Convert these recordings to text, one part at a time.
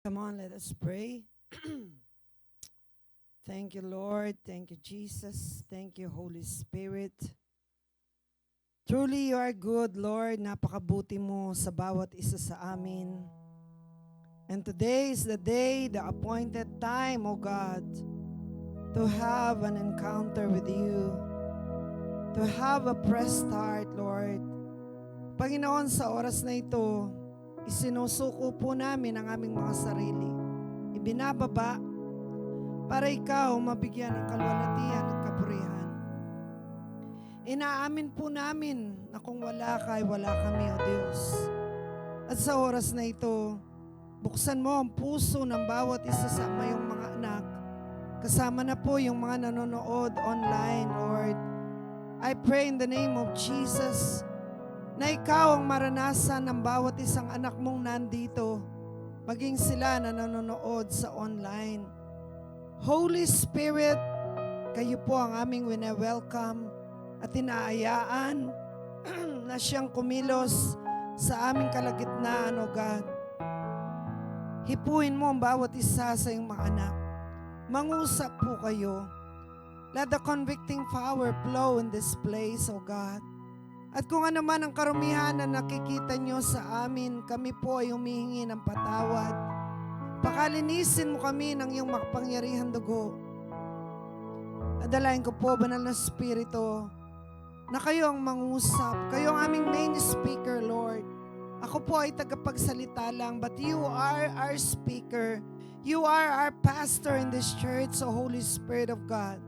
Come on, let us pray. Thank you, Lord. Thank you, Jesus. Thank you, Holy Spirit. Truly, you are good, Lord. Napakabuti mo sa bawat isa sa amin. And today is the day, the appointed time, O God, to have an encounter with you, to have a fresh start, Lord. Panginoon, sa oras na ito, isinusuko po namin ang aming mga sarili. Ibinababa para ikaw mabigyan ng kalwalhatian at kapurihan. Inaamin po namin na kung wala ka, ay wala kami, O Diyos. At sa oras na ito, buksan mo ang puso ng bawat isa sa mayong mga anak. Kasama na po yung mga nanonood online, Lord. I pray in the name of Jesus na ikaw ang maranasan ng bawat isang anak mong nandito, maging sila na nanonood sa online. Holy Spirit, kayo po ang aming wine-welcome at inaayaan na siyang kumilos sa aming kalagitnaan, O God. Hipuin mo ang bawat isa sa iyong mga anak. Mangusap po kayo. Let the convicting power flow in this place, O God. At kung ano man ang karumihan na nakikita nyo sa amin, kami po ay humihingi ng patawad. Pakalinisin mo kami ng iyong makapangyarihang dugo. Adalain ko po, Banal na Espiritu, na kayo ang mangusap. Kayo ang aming main speaker, Lord. Ako po ay tagapagsalita lang, but you are our speaker. You are our pastor in this church, O Holy Spirit of God.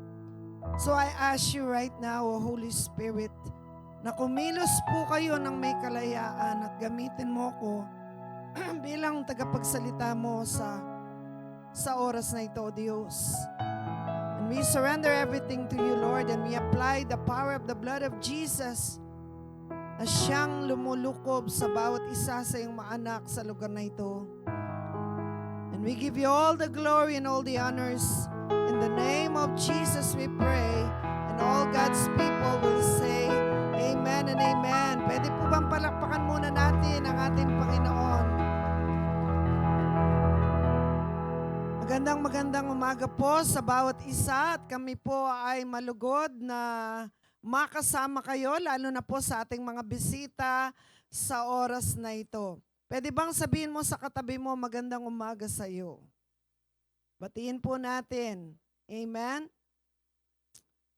So I ask you right now, O Holy Spirit, na kumilos po kayo ng may kalayaan at gamitin mo ko bilang tagapagsalita mo sa oras na ito, Diyos. And we surrender everything to you, Lord, and we apply the power of the blood of Jesus na siyang lumulukob sa bawat isa sa iyong mga anak sa lugar na ito. And we give you all the glory and all the honors. In the name of Jesus we pray, and all God's people will say, Amen and Amen. Pwede po bang palakpakan muna natin ang ating Panginoon? Magandang umaga po sa bawat isa at kami po ay malugod na makasama kayo, lalo na po sa ating mga bisita sa oras na ito. Pwede bang sabihin mo sa katabi mo, magandang umaga sa iyo? Batiin po natin. Amen?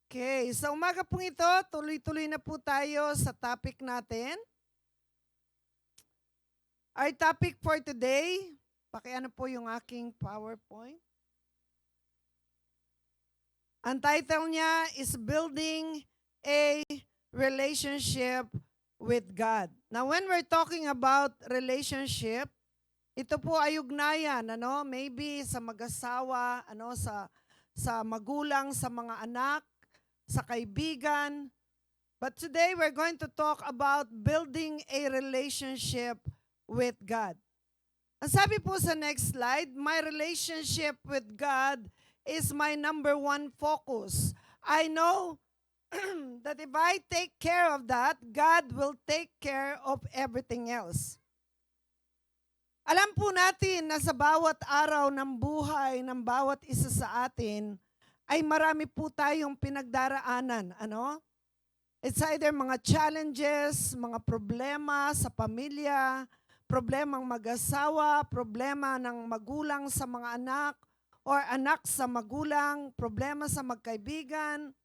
Okay, sa umaga pong ito, tuloy-tuloy na po tayo sa topic natin. Our topic for today, pakiano po yung aking PowerPoint. Ang title niya is Building a Relationship with God. Now, when we're talking about relationship, ito po ay ugnayan, maybe sa mag-asawa, sa magulang, sa mga anak, sa kaibigan. But today we're going to talk about building a relationship with God. Ang sabi po sa next slide, my relationship with God is my number one focus. I know that if I take care of that, God will take care of everything else. Alam po natin na sa bawat araw ng buhay ng bawat isa sa atin, ay marami po tayong pinagdaraanan. It's either mga challenges, mga problema sa pamilya, problemang mag-asawa, problema ng magulang sa mga anak, or anak sa magulang, problema sa magkaibigan,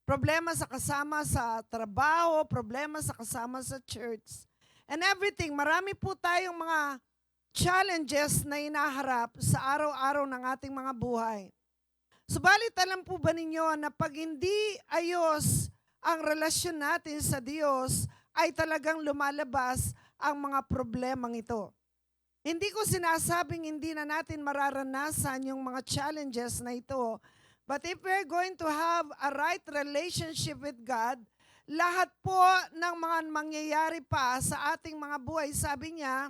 problema sa kasama sa trabaho, problema sa kasama sa church. And everything, marami po tayong mga challenges na inaharap sa araw-araw ng ating mga buhay. Subalit alam po ba ninyo na pag hindi ayos ang relasyon natin sa Diyos, ay talagang lumalabas ang mga problemang ito. Hindi ko sinasabing hindi na natin mararanasan yung mga challenges na ito, but if we're going to have a right relationship with God, lahat po ng mga mangyayari pa sa ating mga buhay, sabi niya,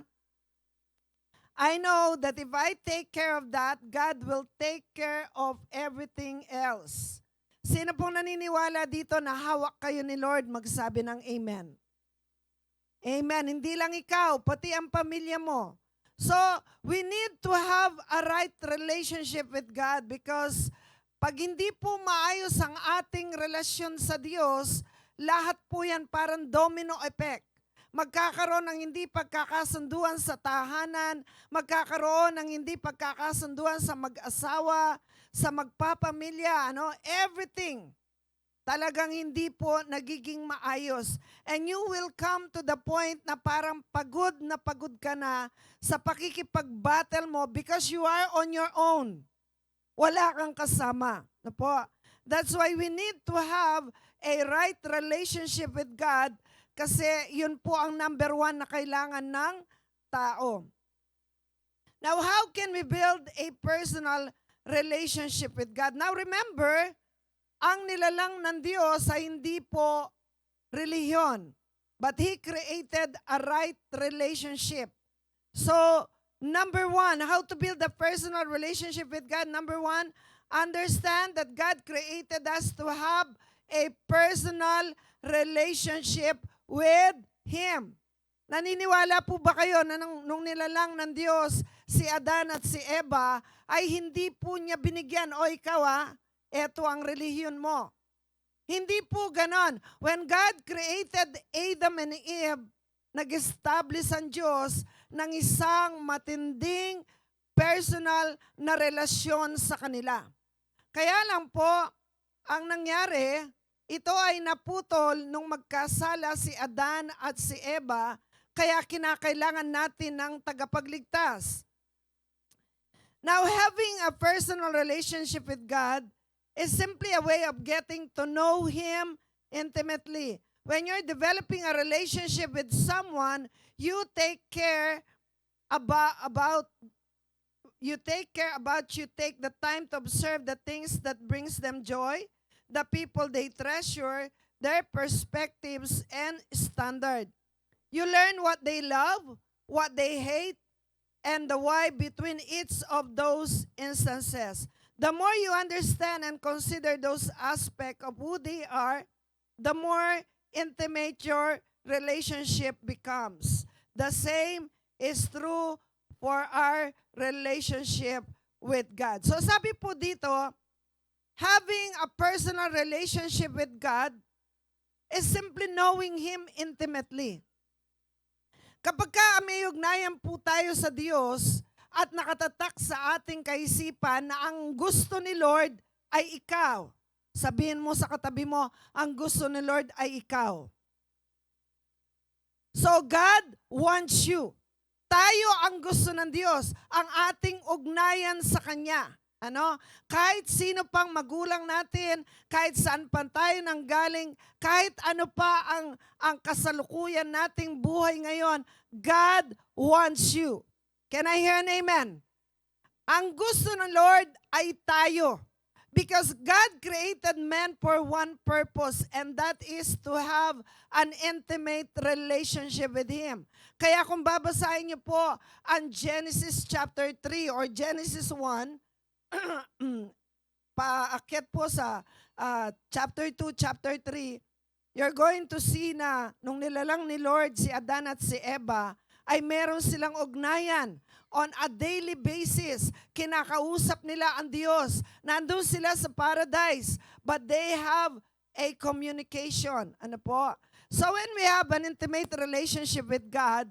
I know that if I take care of that, God will take care of everything else. Sino pong naniniwala dito na hawak kayo ni Lord? Magsabi ng Amen. Amen. Hindi lang ikaw, pati ang pamilya mo. So, we need to have a right relationship with God because pag hindi po maayos ang ating relasyon sa Diyos, lahat po yan parang domino effect. Magkakaroon ng hindi pagkakasunduan sa tahanan, magkakaroon ng hindi pagkakasunduan sa mag-asawa, sa magpapamilya, everything. Talagang hindi po nagiging maayos. And you will come to the point na parang pagod na pagod ka na sa pakikipag-battle mo because you are on your own. Wala kang kasama. Na po. That's why we need to have a right relationship with God kasi yun po ang number one na kailangan ng tao. Now, how can we build a personal relationship with God? Now, remember, ang nilalang ng Diyos ay hindi po relihiyon, but He created a right relationship. So, number one, how to build a personal relationship with God? Number one, understand that God created us to have a personal relationship with Him. Naniniwala po ba kayo na nung nilalang ng Diyos si Adan at si Eva, ay hindi po niya binigyan, o ikaw eto ang relihiyon mo. Hindi po ganon. When God created Adam and Eve, nag-establish ang Diyos ng isang matinding personal na relasyon sa kanila. Kaya lang po, ang nangyari, ito ay naputol nung magkasala si Adan at si Eva, kaya kinakailangan natin ng tagapagligtas. Now, having a personal relationship with God is simply a way of getting to know Him intimately. When you're developing a relationship with someone, you take the time to observe the things that brings them joy, the people they treasure, their perspectives and standard. You learn what they love, what they hate, and the why between each of those instances. The more you understand and consider those aspects of who they are, the more intimate your relationship becomes. The same is true for our relationship with God. So sabi po dito, having a personal relationship with God is simply knowing Him intimately. Kapag may ugnayan po tayo sa Diyos, at nakatatak sa ating kaisipan na ang gusto ni Lord ay ikaw. Sabihin mo sa katabi mo, ang gusto ni Lord ay ikaw. So God wants you. Tayo ang gusto ng Diyos, ang ating ugnayan sa Kanya. Kahit sino pang magulang natin, kahit saan pa tayo nanggaling, kahit ano pa ang kasalukuyan nating buhay ngayon, God wants you. Can I hear an amen? Ang gusto ng Lord ay tayo. Because God created man for one purpose, and that is to have an intimate relationship with Him. Kaya kung babasahin niyo po ang Genesis chapter 3 or Genesis 1, paakyat po sa chapter 2, chapter 3, you're going to see na nung nilalang ni Lord si Adan at si Eva, ay meron silang ugnayan on a daily basis. Kinakausap nila ang Diyos. Nandun sila sa paradise, but they have a communication. Ano po? So when we have an intimate relationship with God,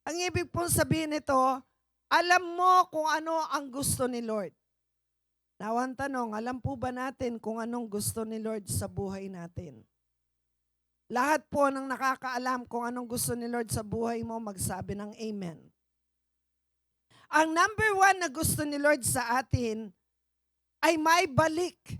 ang ibig pong sabihin nito, alam mo kung ano ang gusto ni Lord. Now, ang tanong, alam po ba natin kung anong gusto ni Lord sa buhay natin? Lahat po ng nakakaalam kung anong gusto ni Lord sa buhay mo, magsabi ng amen. Ang number one na gusto ni Lord sa atin ay may balik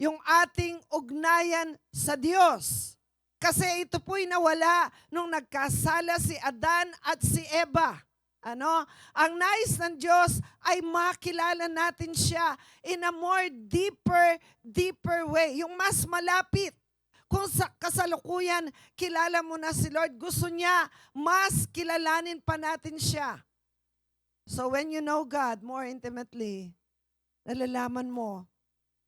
yung ating ugnayan sa Diyos. Kasi ito po'y nawala nung nagkasala si Adan at si Eva. Ang nais ng Diyos ay makilala natin siya in a more deeper way. Yung mas malapit. Kung sa kasalukuyan, kilala mo na si Lord, gusto niya, mas kilalanin pa natin siya. So when you know God more intimately, nalalaman mo,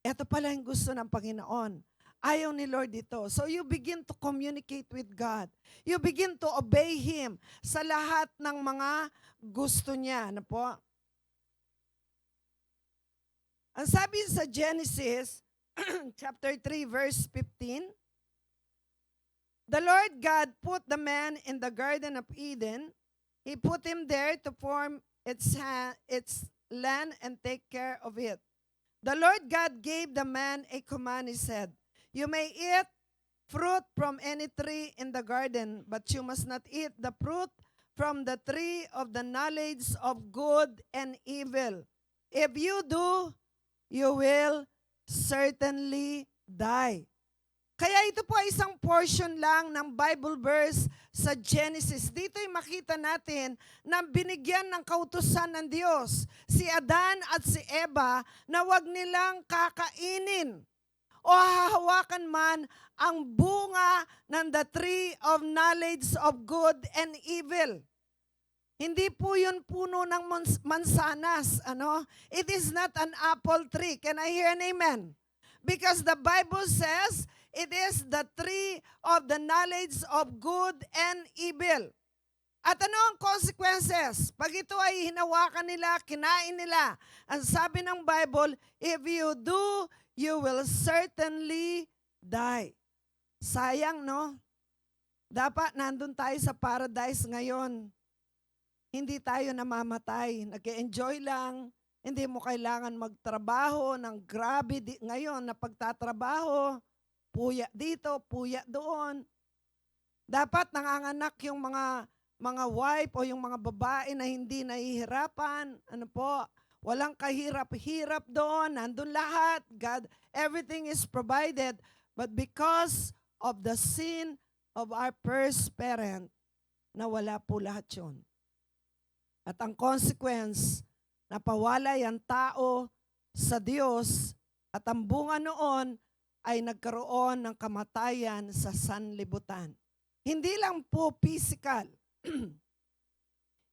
eto pala yung gusto ng Panginoon. Ayaw ni Lord ito. So you begin to communicate with God. You begin to obey Him sa lahat ng mga gusto niya. Ano po? Ang sabi sa Genesis, chapter 3, verse 15, the Lord God put the man in the Garden of Eden. He put him there to form its land and take care of it. The Lord God gave the man a command. He said, you may eat fruit from any tree in the garden, but you must not eat the fruit from the tree of the knowledge of good and evil. If you do, you will certainly die. Kaya ito po ay isang portion lang ng Bible verse sa Genesis. Dito'y makita natin na binigyan ng kautusan ng Diyos si Adan at si Eva na wag nilang kakainin o hahawakan man ang bunga ng the tree of knowledge of good and evil. Hindi po yun puno ng mansanas. It is not an apple tree. Can I hear an amen? Because the Bible says, it is the tree of the knowledge of good and evil. At ano ang consequences? Pag ito ay hinawakan nila, kinain nila. Ang sabi ng Bible, if you do, you will certainly die. Sayang, no? Dapat nandun tayo sa paradise ngayon. Hindi tayo namamatay. Nag-enjoy lang. Hindi mo kailangan magtrabaho ng grabe ngayon na pagtatrabaho. Puya dito, puya doon. Dapat nanganganak yung mga wife o yung mga babae na hindi nahihirapan. Walang kahirap-hirap doon. Nandun lahat. God, everything is provided. But because of the sin of our first parent, nawala po lahat yun. At ang consequence, napawalay ang tao sa Diyos at ang bunga noon ay nagkaroon ng kamatayan sa sanlibutan. Hindi lang po physical.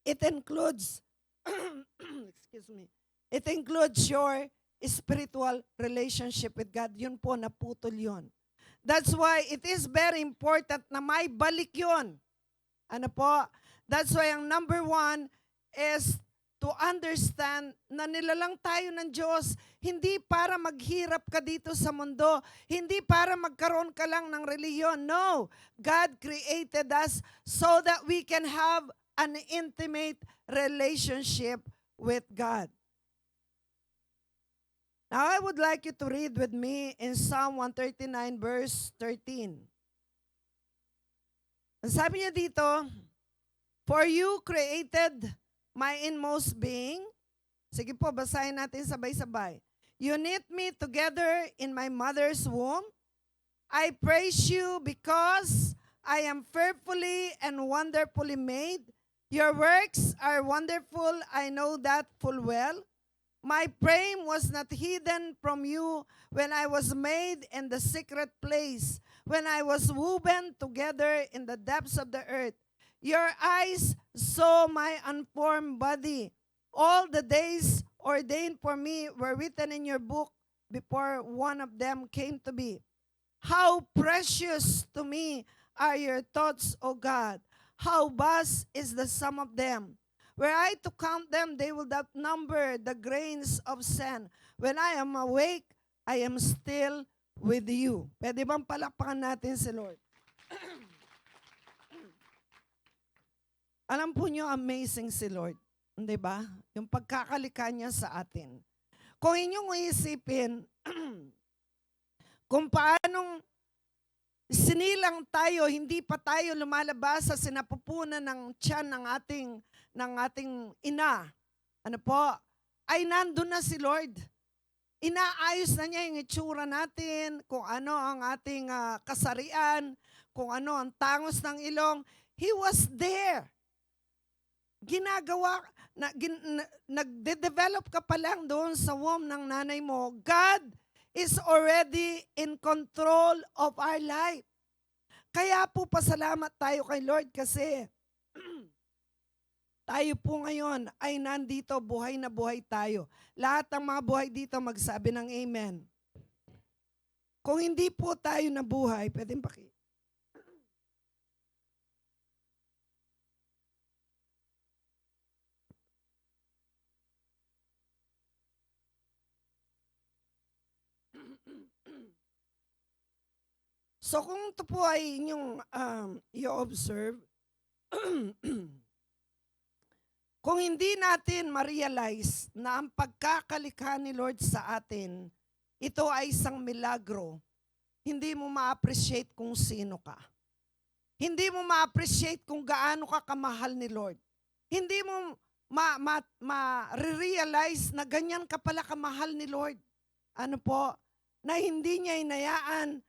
It includes it includes your spiritual relationship with God. Yun po, naputol yun. That's why it is very important na may balik yun. That's why ang number one is to understand na nilalang tayo ng Diyos, hindi para maghirap ka dito sa mundo, hindi para magkaroon ka lang ng reliyon. No, God created us so that we can have an intimate relationship with God. Now, I would like you to read with me in Psalm 139 verse 13. Ang sabi niya dito, for you created my inmost being. Sige po, basahin natin sabay-sabay. You knit me together in my mother's womb. I praise you because I am fearfully and wonderfully made. Your works are wonderful, I know that full well. My frame was not hidden from you when I was made in the secret place, when I was woven together in the depths of the earth. Your eyes saw my unformed body. All the days ordained for me were written in your book before one of them came to be. How precious to me are your thoughts, O God. How vast is the sum of them. Were I to count them, they would outnumber the grains of sand. When I am awake, I am still with you. Pwede bang palakpakan natin si Lord? Alam po niyo, amazing si Lord. Hindi ba? Yung pagkakalika niya sa atin. Kung inyong iisipin, kung paanong sinilang tayo, hindi pa tayo lumalabas sa sinapupunan ng tiyan ng ating ina, ay nandun na si Lord. Inaayos na niya yung itsura natin, kung ano ang ating kasarian, kung ano ang tangos ng ilong. He was there. Nagde-develop ka pa lang doon sa womb ng nanay mo. God is already in control of our life. Kaya po pasalamat tayo kay Lord kasi tayo po ngayon ay nandito, buhay na buhay tayo. Lahat ng mga buhay dito magsabi ng amen. Kung hindi po tayo nabuhay, pwedeng So kung ito po ay inyong i-observe, kung hindi natin ma-realize na ang pagkakalikha ni Lord sa atin, ito ay isang milagro, hindi mo ma-appreciate kung sino ka. Hindi mo ma-appreciate kung gaano ka kamahal ni Lord. Hindi mo ma-realize na ganyan ka pala kamahal ni Lord. Ano po? Na hindi niya inayaan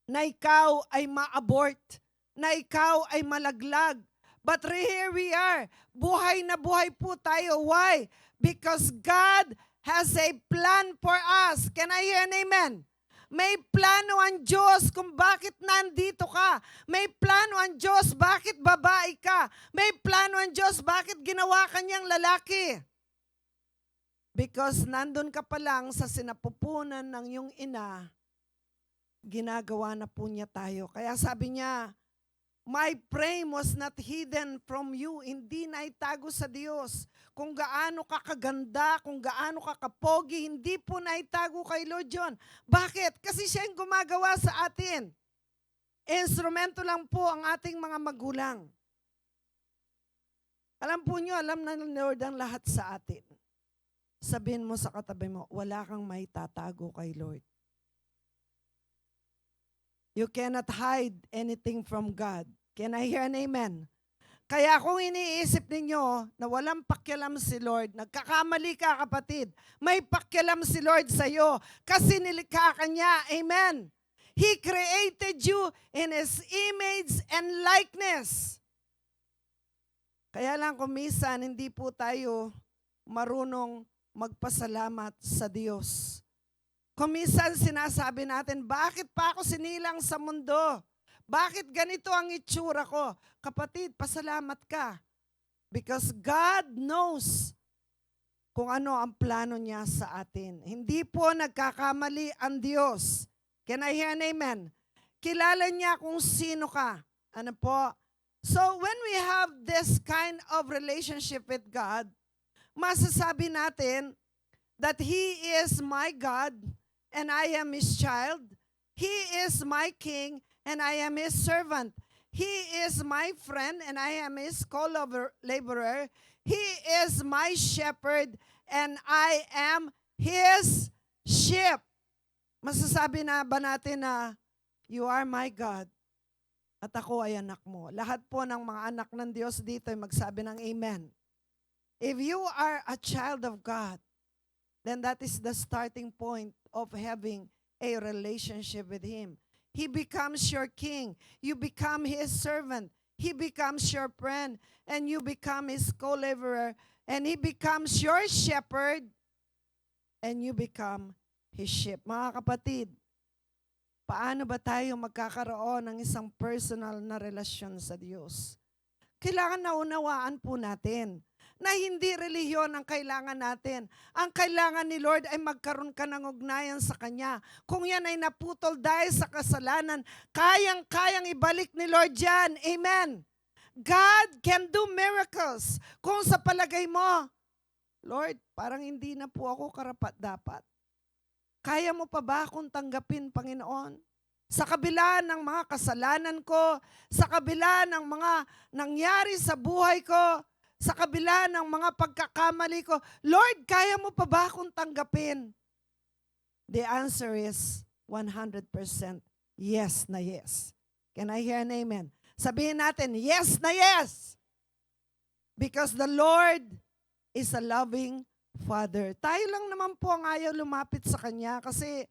na ikaw ay ma-abort, na ikaw ay malaglag. But here we are. Buhay na buhay po tayo. Why? Because God has a plan for us. Can I hear an amen? May plano ang Diyos kung bakit nandito ka. May plano ang Diyos bakit babae ka. May plano ang Diyos bakit ginawa kanyang lalaki. Because nandun ka pa lang sa sinapupunan ng iyong ina, ginagawa na po niya tayo. Kaya sabi niya, my frame was not hidden from you. Hindi na itago sa Diyos. Kung gaano ka kaganda, kung gaano ka kapogi, hindi po na itago kay Lord John. Bakit? Kasi siya yung gumagawa sa atin. Instrumento lang po ang ating mga magulang. Alam po niyo, alam na ng Lord ang lahat sa atin. Sabihin mo sa katabi mo, wala kang may tatago kay Lord. You cannot hide anything from God. Can I hear an amen? Kaya kung iniisip ninyo na walang pakialam si Lord, nagkakamali ka kapatid, may pakialam si Lord sa iyo kasi nilikha ka niya. Amen. He created you in His image and likeness. Kaya lang kung minsan hindi po tayo marunong magpasalamat sa Diyos. Kung minsan sinasabi natin, bakit pa ako sinilang sa mundo? Bakit ganito ang itsura ko? Kapatid, pasalamat ka. Because God knows kung ano ang plano niya sa atin. Hindi po nagkakamali ang Diyos. Can I hear an amen? Kilala niya kung sino ka. Ano po? So when we have this kind of relationship with God, masasabi natin that He is my God, and I am His child. He is my king, and I am His servant. He is my friend, and I am His co-laborer. He is my shepherd, and I am His sheep. Masasabi na ba natin na, you are my God, at ako ay anak mo. Lahat po ng mga anak ng Diyos dito ay magsabi ng amen. If you are a child of God, then that is the starting point of having a relationship with Him. He becomes your king. You become His servant. He becomes your friend. And you become His co-laborer. And He becomes your shepherd. And you become His sheep. Mga kapatid, paano ba tayo magkakaroon ng isang personal na relasyon sa Diyos? Kailangan naunawaan po natin na hindi relihiyon ang kailangan natin. Ang kailangan ni Lord ay magkaroon ka ng ugnayan sa Kanya. Kung yan ay naputol dahil sa kasalanan, kayang-kayang ibalik ni Lord yan. Amen. God can do miracles. Kung sa palagay mo, Lord, parang hindi na po ako karapat-dapat. Kaya mo pa ba akong tanggapin, Panginoon? Sa kabila ng mga kasalanan ko, sa kabila ng mga nangyari sa buhay ko, sa kabila ng mga pagkakamali ko, Lord, kaya mo pa ba akong tanggapin? The answer is 100% yes na yes. Can I hear an amen? Sabihin natin, yes na yes. Because the Lord is a loving Father. Tayo lang naman po ang ayaw lumapit sa Kanya kasi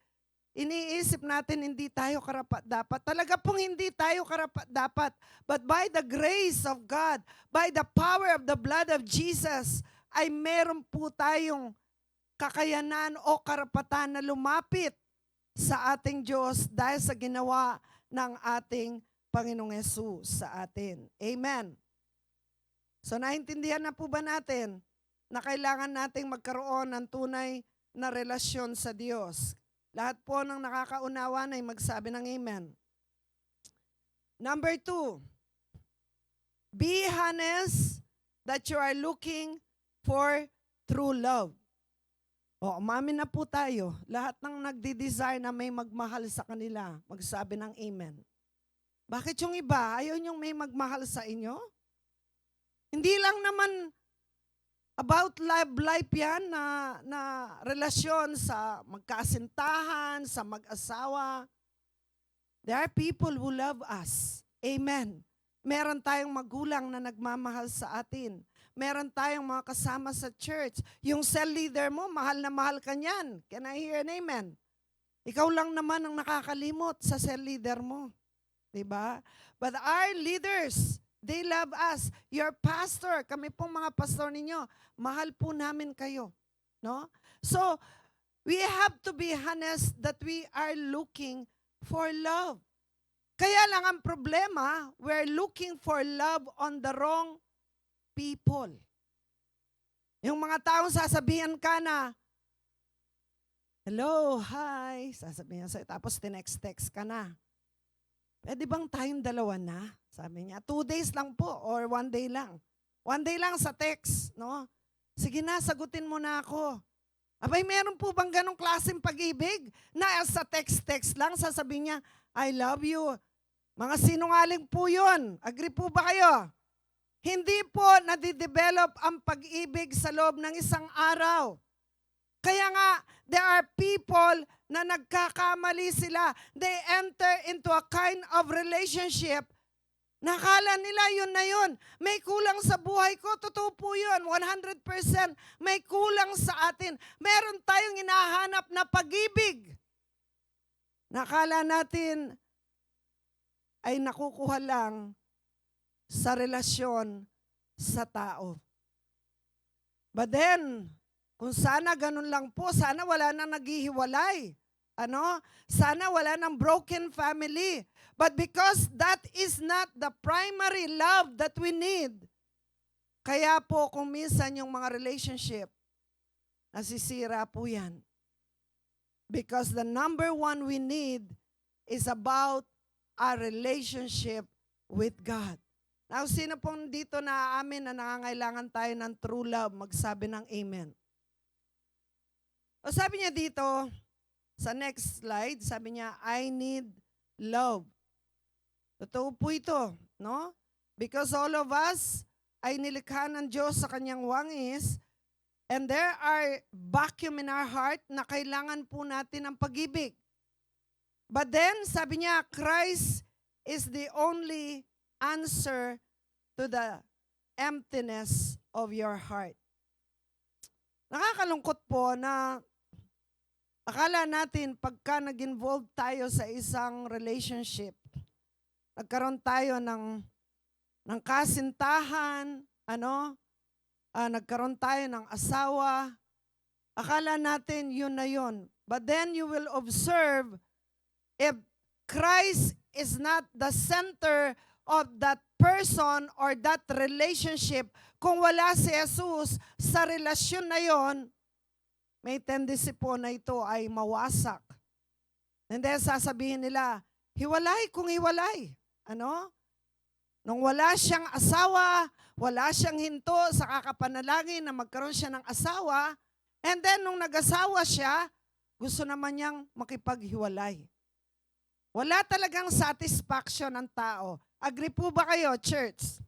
iniisip natin hindi tayo karapat-dapat. Talaga pong hindi tayo karapat-dapat. But by the grace of God, by the power of the blood of Jesus, ay meron po tayong kakayanan o karapatan na lumapit sa ating Diyos dahil sa ginawa ng ating Panginoong Hesus sa atin. Amen. So naintindihan na po ba natin na kailangan nating magkaroon ng tunay na relasyon sa Diyos? Lahat po ng nakakaunawa ay magsabi ng amen. Number 2, be honest that you are looking for true love. O, umamin na po tayo. Lahat ng nagdi-desire na may magmahal sa kanila, magsabi ng amen. Bakit yung iba, ayaw niyong may magmahal sa inyo? Hindi lang naman about love life yan na relasyon sa magkasintahan, sa mag-asawa. There are people who love us. Amen. Meron tayong magulang na nagmamahal sa atin. Meron tayong mga kasama sa church. Yung cell leader mo, mahal na mahal ka niyan. Can I hear an amen? Ikaw lang naman ang nakakalimot sa cell leader mo. Diba? But our leaders, they love us. Your pastor, kami pong mga pastor ninyo, mahal po namin kayo. No? So, we have to be honest that we are looking for love. Kaya lang ang problema, we're looking for love on the wrong people. Yung mga taong sasabihan ka na, hello, hi, sasabihin sa'yo, tapos tinext-text ka na. Pwede bang tayong dalawa na? Sabi niya, 2 days lang po or 1 day lang. 1 day lang sa text, no? Sige na, sagutin mo na ako. Abay, meron po bang ganong klaseng pag-ibig na sa text-text lang sasabihin niya, I love you. Mga sinungaling po yun. Agree po ba kayo? Hindi po nadidevelop ang pag-ibig sa loob ng isang araw. Kaya nga, there are people na nagkakamali sila. They enter into a kind of relationship. Nakala nila yun na yun. May kulang sa buhay ko. Totoo po yun. 100% may kulang sa atin. Meron tayong hinahanap na pag-ibig. Nakala natin ay nakukuha lang sa relasyon sa tao. But then, kung sana ganun lang po, sana wala nang naghihiwalay. Sana wala nang broken family. But because that is not the primary love that we need, kaya po kung minsan yung mga relationship, nasisira po yan. Because the number one we need is about our relationship with God. Now, sino pong dito na amin na nangangailangan tayo ng true love, magsabi ng amen. O sabi niya dito, sa next slide, sabi niya, I need love. Totoo po ito, no? Because all of us ay nilikha ng Diyos sa kanyang wangis, and there are vacuum in our heart na kailangan po natin ng pag-ibig. But then, sabi niya, Christ is the only answer to the emptiness of your heart. Nakakalungkot po na akala natin pagka nag-involve tayo sa isang relationship, nagkaroon tayo ng kasintahan, nagkaroon tayo ng asawa, akala natin yun na yun. But then you will observe, if Christ is not the center of that person or that relationship, kung wala si Jesus sa relasyon na yon, may tendency po na ito ay mawasak. And then sasabihin nila, hiwalay kung hiwalay. Nung wala siyang asawa, wala siyang hinto sa kakapanalangin na magkaroon siya ng asawa, and then nung nag-asawa siya, gusto naman niyang makipaghiwalay. Wala talagang satisfaction ng tao. Agree po ba kayo, church?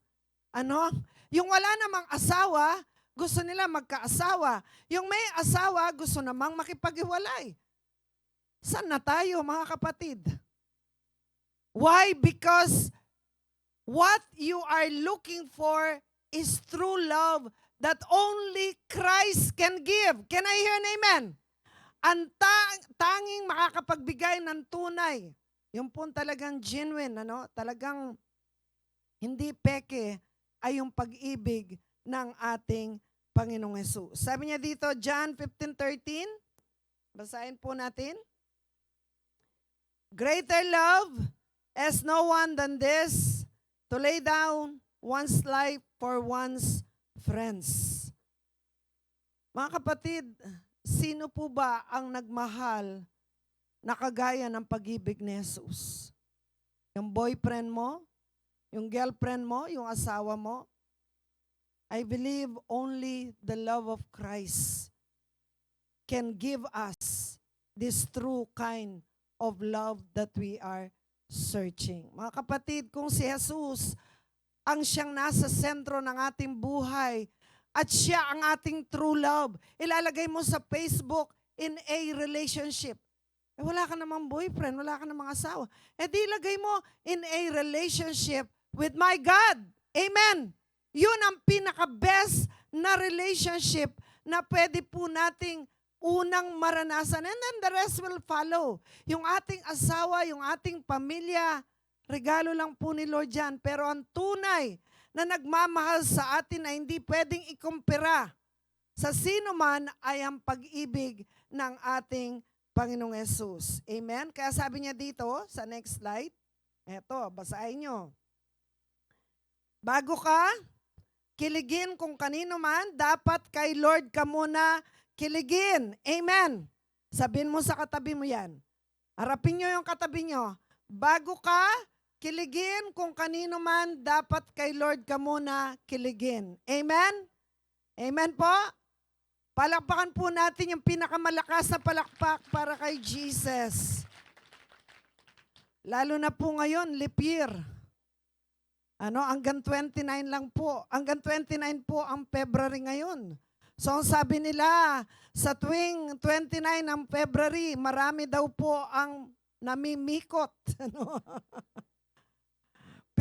Yung wala namang asawa, gusto nila magkaasawa. Yung may asawa, gusto namang makipaghiwalay. Saan na tayo, mga kapatid? Why? Because what you are looking for is true love that only Christ can give. Can I hear an amen? Ang tanging makakapagbigay ng tunay, yung po talagang genuine, talagang hindi peke, ay yung pag-ibig ng ating Panginoong Hesus. Sabi niya dito, John 15:13, basahin po natin. Greater love has no one than this, to lay down one's life for one's friends. Mga kapatid, sino po ba ang nagmahal na kagaya ng pag-ibig ni Jesus. Yung boyfriend mo, yung girlfriend mo, yung asawa mo, I believe only the love of Christ can give us this true kind of love that we are searching. Mga kapatid, kung si Jesus ang siyang nasa sentro ng ating buhay at siya ang ating true love, ilalagay mo sa Facebook in a relationship. Wala ka namang boyfriend, wala ka namang asawa. Di ilagay mo in a relationship with my God. Amen. Yun ang pinaka-best na relationship na pwede po nating unang maranasan. And then the rest will follow. Yung ating asawa, yung ating pamilya, regalo lang po ni Lord yan. Pero ang tunay na nagmamahal sa atin na hindi pwedeng ikumpira sa sino man ay ang pag-ibig ng ating Panginoong Yesus. Amen? Kaya sabi niya dito, sa next slide, eto, basahin nyo. Bago ka kiligin kung kanino man, dapat kay Lord ka muna kiligin. Amen? Sabihin mo sa katabi mo yan. Harapin nyo yung katabi nyo. Bago ka kiligin kung kanino man, dapat kay Lord ka muna kiligin. Amen? Amen po? Palakpakan po natin yung pinakamalakas na palakpak para kay Jesus. Lalo na po ngayon, leap year. Hanggang 29 lang po. Hanggang 29 po ang February ngayon. So, ang sabi nila, sa tuwing 29 ng February, marami daw po ang namimikot.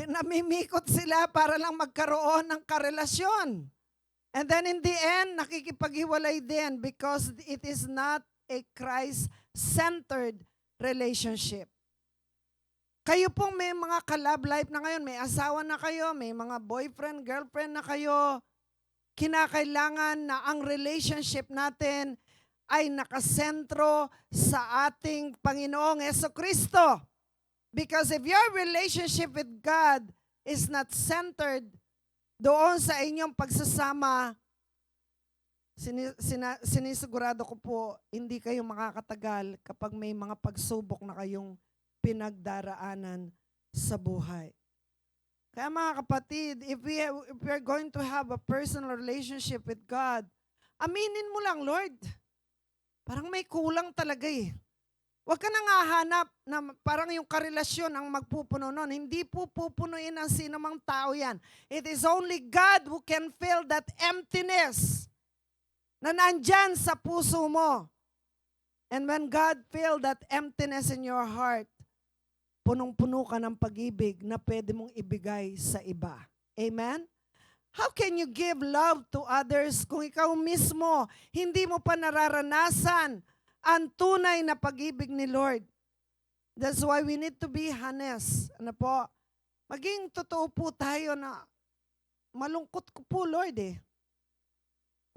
Namimikot sila para lang magkaroon ng karelasyon. And then in the end, nakikipaghiwalay din because it is not a Christ-centered relationship. Kayo pong may mga ka-love life na ngayon, may asawa na kayo, may mga boyfriend, girlfriend na kayo, kinakailangan na ang relationship natin ay nakasentro sa ating Panginoong Jesucristo. Because if your relationship with God is not centered doon sa inyong pagsasama, sinisigurado ko po, hindi kayo makakatagal kapag may mga pagsubok na kayong pinagdaraanan sa buhay. Kaya mga kapatid, if we are going to have a personal relationship with God, aminin mo lang, Lord, parang may kulang talaga eh. Huwag ka nang hahanap na parang yung karelasyon ang magpupuno nun. Hindi po pupunuin ng sino mang tao yan. It is only God who can fill that emptiness na nandyan sa puso mo. And when God fill that emptiness in your heart, punong-puno ka ng pag-ibig na pwede mong ibigay sa iba. Amen? How can you give love to others kung ikaw mismo hindi mo pa nararanasan ang tunay na pag-ibig ni Lord? That's why we need to be honest. Ano po? Maging totoo po tayo na malungkot ko po, Lord eh.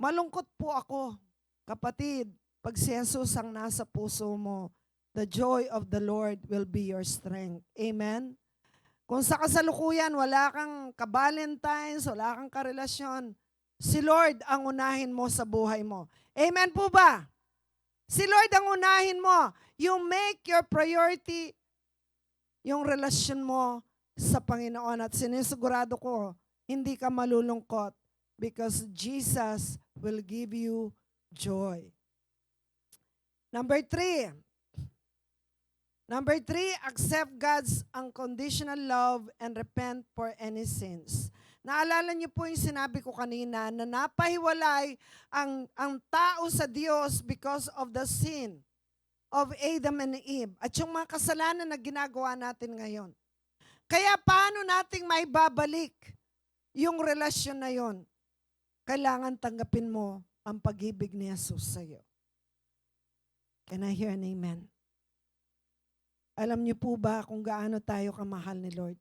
Malungkot po ako. Kapatid, pag si Jesus ang nasa puso mo, the joy of the Lord will be your strength. Amen? Kung sa kasalukuyan, wala kang ka-Valentines, wala kang karelasyon, si Lord ang unahin mo sa buhay mo. Amen po ba? Si Lord ang unahin mo. You make your priority yung relasyon mo sa Panginoon. At sinisigurado ko, hindi ka malulungkot because Jesus will give you joy. Number three, accept God's unconditional love and repent for any sins. Naalala niyo po yung sinabi ko kanina na napahiwalay ang tao sa Diyos because of the sin of Adam and Eve at yung mga kasalanan na ginagawa natin ngayon. Kaya paano nating maibabalik yung relasyon na yon? Kailangan tanggapin mo ang pag-ibig ni Jesus sa iyo. Can I hear an amen? Alam niyo po ba kung gaano tayo kamahal ni Lord?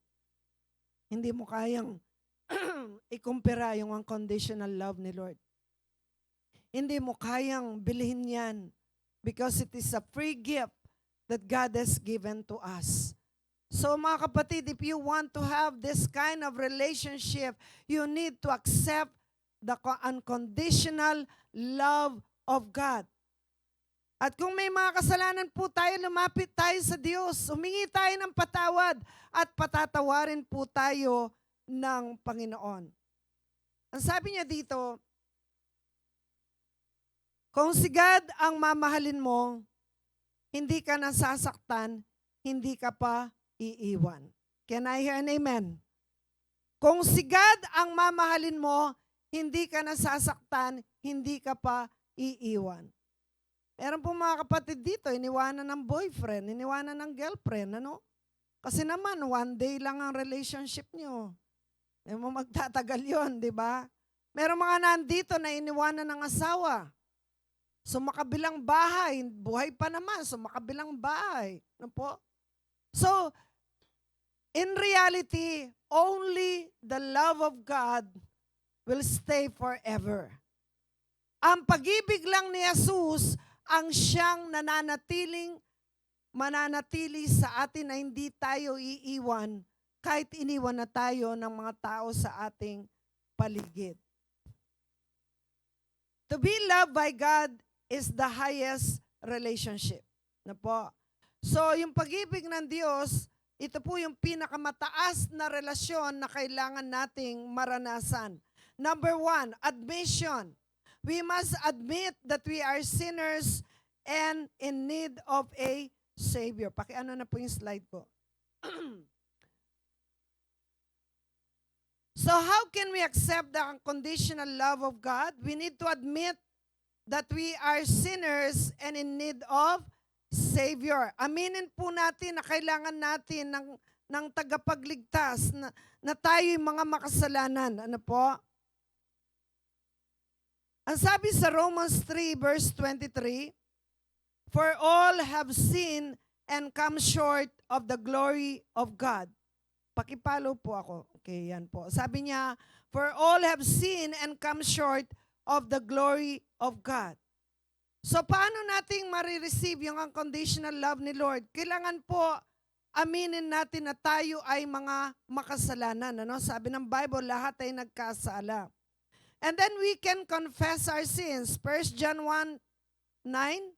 Hindi mo kayang ikumpira yung unconditional love ni Lord. Hindi mo kayang bilhin yan because it is a free gift that God has given to us. So mga kapatid, if you want to have this kind of relationship, you need to accept the unconditional love of God. At kung may mga kasalanan po tayo, lumapit tayo sa Diyos. Humingi tayo ng patawad at patatawarin po tayo ng Panginoon. Ang sabi niya dito, kung si God ang mamahalin mo, hindi ka nasasaktan, hindi ka pa iiwan. Can I hear an amen? Kung si God ang mamahalin mo, hindi ka nasasaktan, hindi ka pa iiwan. Meron po mga kapatid dito, iniwanan ng boyfriend, iniwanan ng girlfriend, ano? Kasi naman, one day lang ang relationship nyo. Hindi mo magtatagal yun, di ba? Meron mga nandito na iniwanan ng asawa. Sumakabilang bahay, buhay pa naman, sumakabilang bahay. Ano po? So, in reality, only the love of God will stay forever. Ang pag-ibig lang ni Jesus ang siyang mananatili sa atin na hindi tayo iiwan kahit iniwan na tayo ng mga tao sa ating paligid. To be loved by God is the highest relationship. Na po. So, yung pag-ibig ng Diyos, ito po yung pinakamataas na relasyon na kailangan nating maranasan. Number 1, admission. We must admit that we are sinners and in need of a Savior. Pakiano na po yung slide ko. So how can we accept the unconditional love of God? We need to admit that we are sinners and in need of Savior. Aminin po natin na kailangan natin ng tagapagligtas, na tayo'y mga makasalanan. Ano po? Ang sabi sa Romans 3 verse 23, for all have sinned and come short of the glory of God. Pakipalo po ako. Okay, yan po. Sabi niya, for all have sinned and come short of the glory of God. So paano nating marireceive yung unconditional love ni Lord? Kailangan po aminin natin na tayo ay mga makasalanan. Ano? Sabi ng Bible, lahat ay nagkasala. And then we can confess our sins. 1 John 1:9,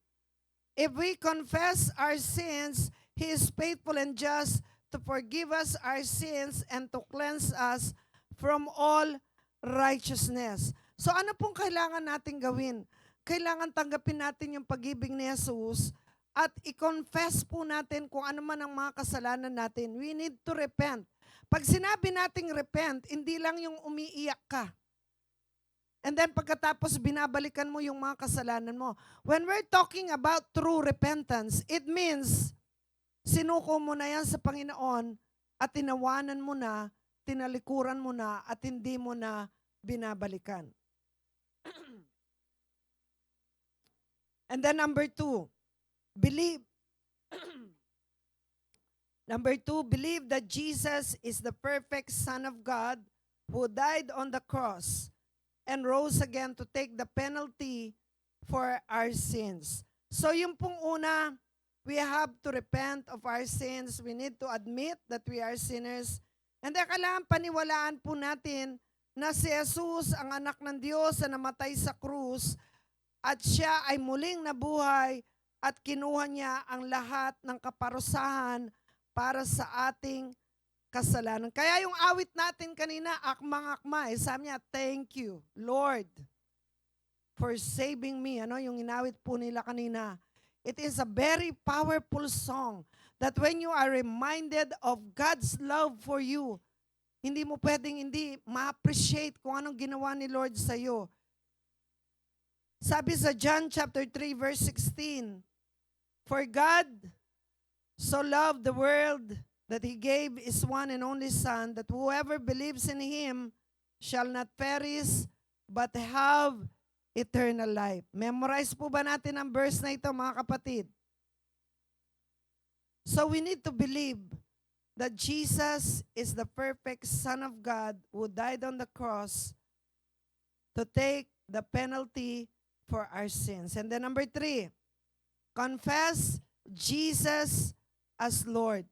if we confess our sins, He is faithful and just to forgive us our sins and to cleanse us from all righteousness. So ano pong kailangan natin gawin? Kailangan tanggapin natin yung pag-ibig ni Jesus at i-confess po natin kung ano man ang mga kasalanan natin. We need to repent. Pag sinabi nating repent, hindi lang yung umiiyak ka. And then pagkatapos binabalikan mo yung mga kasalanan mo. When we're talking about true repentance, it means sinuko mo na yan sa Panginoon at tinawanan mo na, tinalikuran mo na, at hindi mo na binabalikan. And then number 2, believe. Number 2, believe that Jesus is the perfect Son of God who died on the cross and rose again to take the penalty for our sins. So yung pong una, we have to repent of our sins. We need to admit that we are sinners. And then kailangan paniwalaan po natin na si Jesus, ang anak ng Diyos na namatay sa krus, at siya ay muling nabuhay at kinuha niya ang lahat ng kaparusahan para sa ating kasalanan. Kaya yung awit natin kanina, akmang-akma, sabi niya, thank you, Lord, for saving me. Ano, yung inawit po nila kanina. It is a very powerful song that when you are reminded of God's love for you, hindi mo pwedeng hindi ma-appreciate kung anong ginawa ni Lord sa iyo. Sabi sa John chapter 3 verse 16, for God so loved the world that He gave His one and only Son, that whoever believes in Him shall not perish, but have eternal life. Memorize po ba natin ang verse na ito, mga kapatid? So we need to believe that Jesus is the perfect Son of God who died on the cross to take the penalty for our sins. And then number 3, confess Jesus as Lord.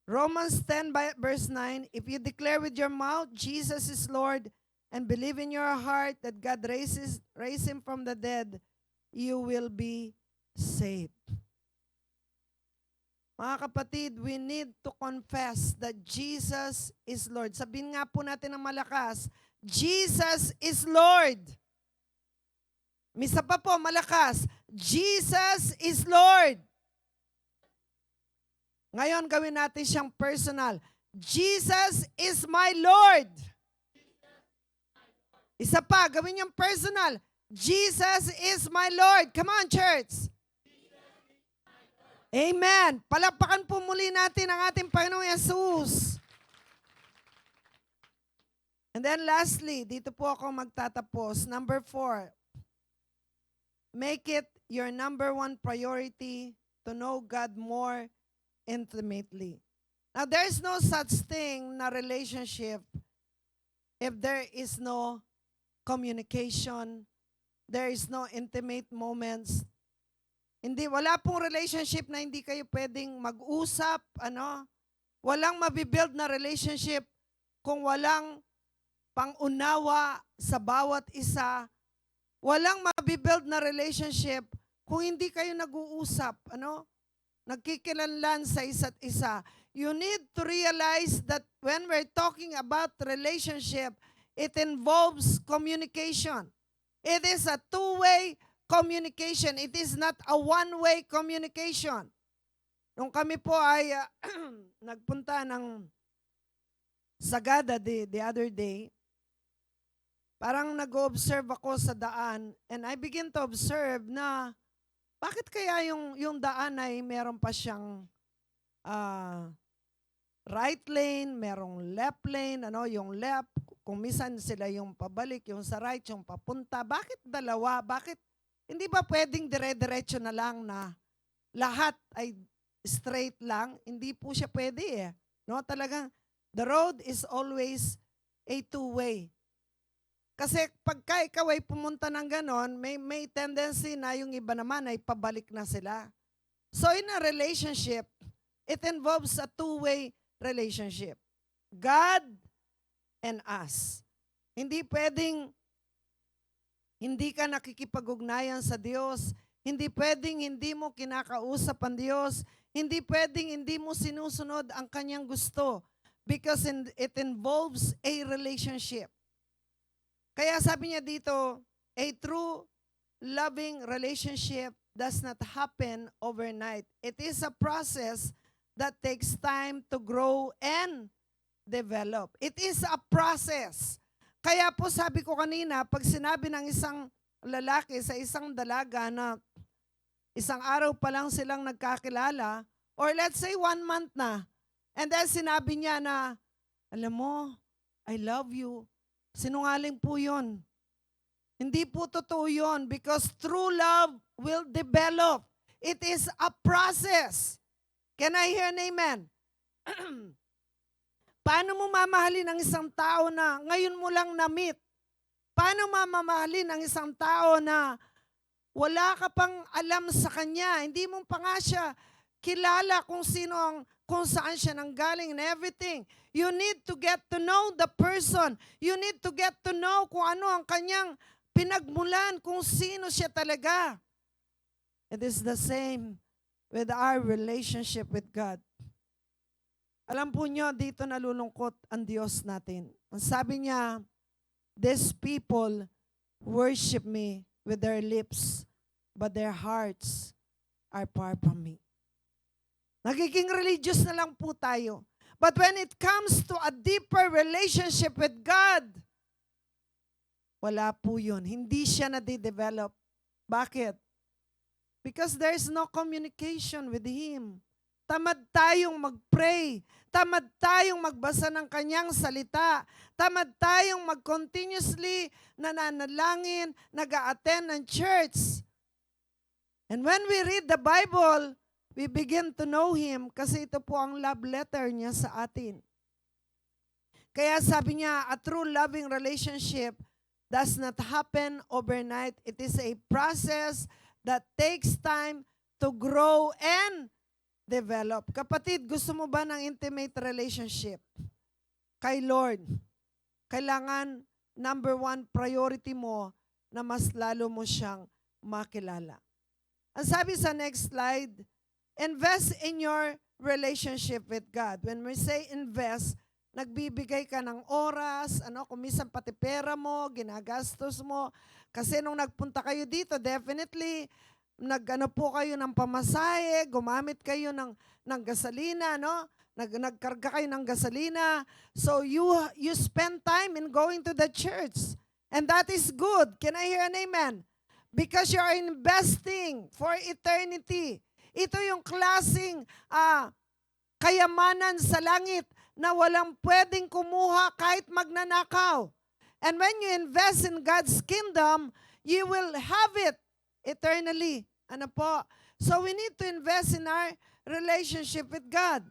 Romans 10 verse 9, if you declare with your mouth Jesus is Lord and believe in your heart that God raised Him from the dead, you will be saved. Mga kapatid, we need to confess that Jesus is Lord. Sabihin nga po natin ng malakas, Jesus is Lord. Misa pa po, malakas, Jesus is Lord. Ngayon, gawin natin siyang personal. Jesus is my Lord. Isa pa, gawin niyang personal. Jesus is my Lord. Come on, church. Amen. Palakpakan po muli natin ang ating Panginoong Yesus. And then lastly, dito po ako magtatapos. Number 4, make it your number 1 priority to know God more intimately. Now, there is no such thing na relationship if there is no communication, there is no intimate moments. Hindi, wala pong relationship na hindi kayo pwedeng mag-usap, walang mabibuild na relationship kung walang pangunawa sa bawat isa. Walang mabibuild na relationship kung hindi kayo nag-uusap, nagkikilanlan sa isa't isa. You need to realize that when we're talking about relationship, it involves communication. It is a two-way communication. It is not a one-way communication. Nung kami po ay nagpunta ng Sagada the other day, parang nag-observe ako sa daan and I begin to observe na bakit kaya yung daan ay meron pa siyang right lane, merong left lane, yung left, kung minsan sila yung pabalik, yung sa right, yung papunta. Bakit dalawa? Bakit hindi ba pwedeng dire-diretso na lang na lahat ay straight lang? Hindi po siya pwede eh. Talagang the road is always a two-way. Kasi pagka ikaw ay pumunta ng ganon, may tendency na yung iba naman ay pabalik na sila. So in a relationship, it involves a two-way relationship. God and us. Hindi pwedeng hindi ka nakikipag-ugnayan sa Diyos. Hindi pwedeng hindi mo kinakausap ang Diyos. Hindi pwedeng hindi mo sinusunod ang kanyang gusto. Because it involves a relationship. Kaya sabi niya dito, a true loving relationship does not happen overnight. It is a process that takes time to grow and develop. It is a process. Kaya po sabi ko kanina, pag sinabi ng isang lalaki sa isang dalaga na isang araw pa lang silang nagkakilala, or let's say 1 month na, and then sinabi niya na, alam mo, I love you. Sinungaling po yun. Hindi po totoo yun because true love will develop. It is a process. Can I hear an amen? Paano mo mamahalin ang isang tao na ngayon mo lang na-meet? Paano mamahalin ang isang tao na wala ka pang alam sa kanya? Hindi mo pa nga siya kilala kung saan siya nanggaling and everything. You need to get to know the person. You need to get to know kung ano ang kanyang pinagmulan, kung sino siya talaga. It is the same with our relationship with God. Alam po nyo, dito nalulungkot ang Diyos natin. Ang sabi niya, these people worship me with their lips, but their hearts are far from me. Nagiging religious na lang po tayo. But when it comes to a deeper relationship with God, wala po yun. Hindi siya nade-develop. Bakit? Because there's no communication with Him. Tamad tayong mag-pray. Tamad tayong magbasa ng kanyang salita. Tamad tayong mag-continuously nananalangin, nag-a-attend ng church. And when we read the Bible, we begin to know Him kasi ito po ang love letter niya sa atin. Kaya sabi niya, a true loving relationship does not happen overnight. It is a process that takes time to grow and develop. Kapatid, gusto mo ba ng intimate relationship kay Lord? Kailangan, number 1 priority mo na mas lalo mo siyang makilala. Ang sabi sa next slide, invest in your relationship with God. When we say invest, nagbibigay ka ng oras, kung minsan pati pera mo, ginagastos mo. Kasi nung nagpunta kayo dito, definitely, po kayo ng pamasahe, gumamit kayo ng gasolina, nagkarga kayo ng gasolina. So you spend time in going to the church. And that is good. Can I hear an amen? Because you are investing for eternity. Ito yung klaseng kayamanan sa langit na walang pwedeng kumuha kahit magnanakaw. And when you invest in God's kingdom, you will have it eternally. Ano po? So we need to invest in our relationship with God.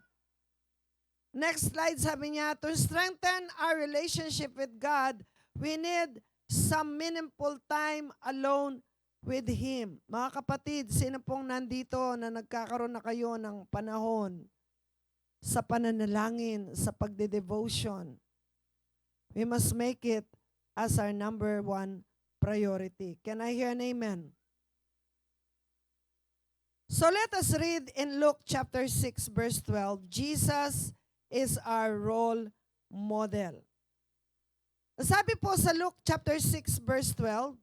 Next slide, sabi niya, to strengthen our relationship with God, we need some meaningful time alone with Him. Mga kapatid, sino pong nandito na nagkakaroon na kayo ng panahon sa pananalangin, sa pagde-devotion? We must make it as our number one priority. Can I hear an amen? So let us read in Luke chapter 6 verse 12. Jesus is our role model. Sabi po sa Luke chapter 6 verse 12,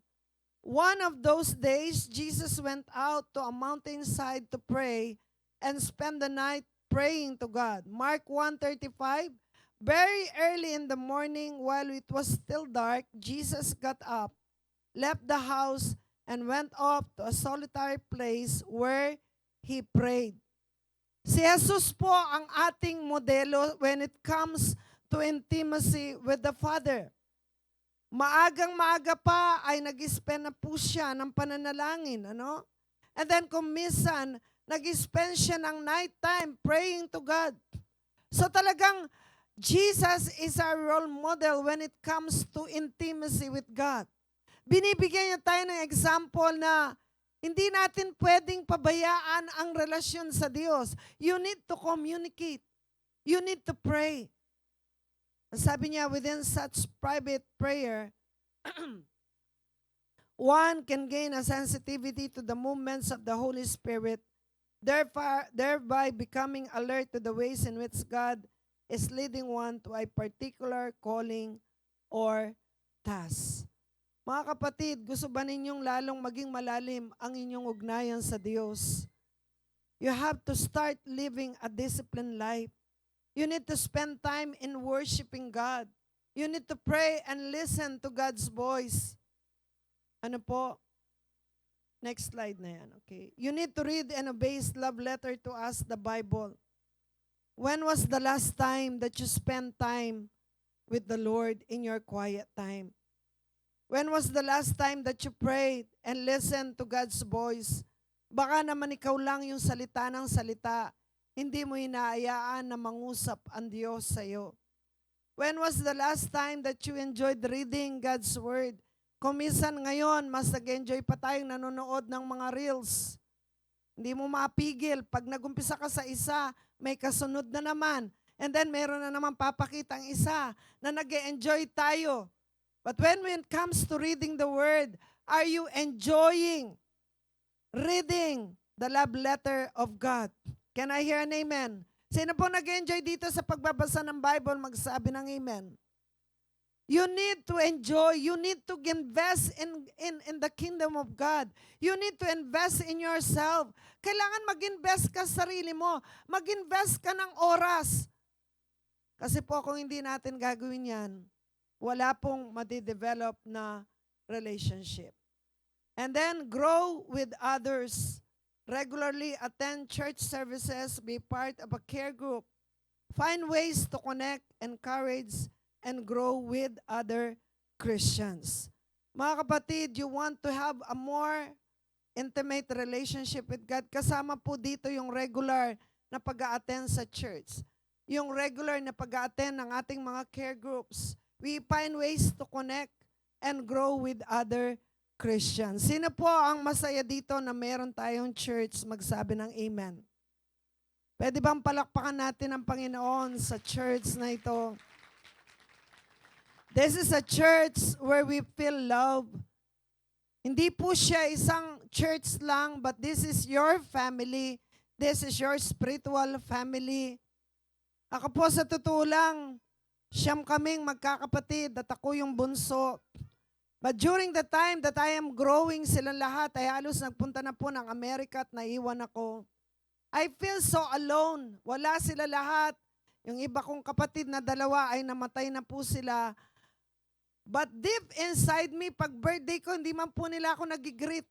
one of those days, Jesus went out to a mountainside to pray and spend the night praying to God. Mark 1:35, very early in the morning while it was still dark, Jesus got up, left the house, and went off to a solitary place where He prayed. Si Jesus po ang ating modelo when it comes to intimacy with the Father. Maagang-maaga pa ay nag-spend na po siya ng pananalangin, And then kung minsan, nag-spend siya ng nighttime praying to God. So talagang Jesus is our role model when it comes to intimacy with God. Binibigyan niya tayo ng example na hindi natin pwedeng pabayaan ang relasyon sa Diyos. You need to communicate. You need to pray. Sabi niya, within such private prayer, one can gain a sensitivity to the movements of the Holy Spirit, thereby becoming alert to the ways in which God is leading one to a particular calling or task. Mga kapatid, gusto ba ninyong lalong maging malalim ang inyong ugnayan sa Diyos? You have to start living a disciplined life. You need to spend time in worshiping God. You need to pray and listen to God's voice. Ano po? Next slide na yan, okay. You need to read and obey His love letter to us, the Bible. When was the last time that you spent time with the Lord in your quiet time? When was the last time that you prayed and listened to God's voice? Baka naman ikaw lang yung salita ng salita. Hindi mo inaayaan na mangusap ang Diyos sa iyo. When was the last time that you enjoyed reading God's Word? Kung minsan ngayon, mas nag-enjoy pa tayong nanonood ng mga reels. Hindi mo mapigil. Pag nagumpisa ka sa isa, may kasunod na naman. And then meron na naman papakita ang isa na nag-enjoy tayo. But when it comes to reading the Word, are you enjoying reading the love letter of God? Can I hear an amen? Sino po nag-enjoy dito sa pagbabasa ng Bible, magsabi ng amen? You need to enjoy. You need to invest in the kingdom of God. You need to invest in yourself. Kailangan mag-invest ka sa sarili mo. Mag-invest ka ng oras. Kasi po kung hindi natin gagawin yan, wala pong madidevelop na relationship. And then, grow with others. Regularly attend church services, be part of a care group. Find ways to connect, encourage, and grow with other Christians. Mga kapatid, you want to have a more intimate relationship with God. Kasama po dito yung regular na pag-a-attend sa church. Yung regular na pag-a-attend ng ating mga care groups. We find ways to connect and grow with other Christians. Sino po ang masaya dito na meron tayong church? Magsabi ng amen. Pwede bang palakpakan natin ang Panginoon sa church na ito? This is a church where we feel love. Hindi po siya isang church lang, but this is your family. This is your spiritual family. Ako po sa totoo lang, siyam kaming magkakapatid at ako yung bunso. But during the time that I am growing, silang lahat ay halos nagpunta na po ng Amerika at naiwan ako. I feel so alone. Wala sila lahat. Yung iba kong kapatid na dalawa ay namatay na po sila. But deep inside me, pag birthday ko, hindi man po nila ako nag-greet.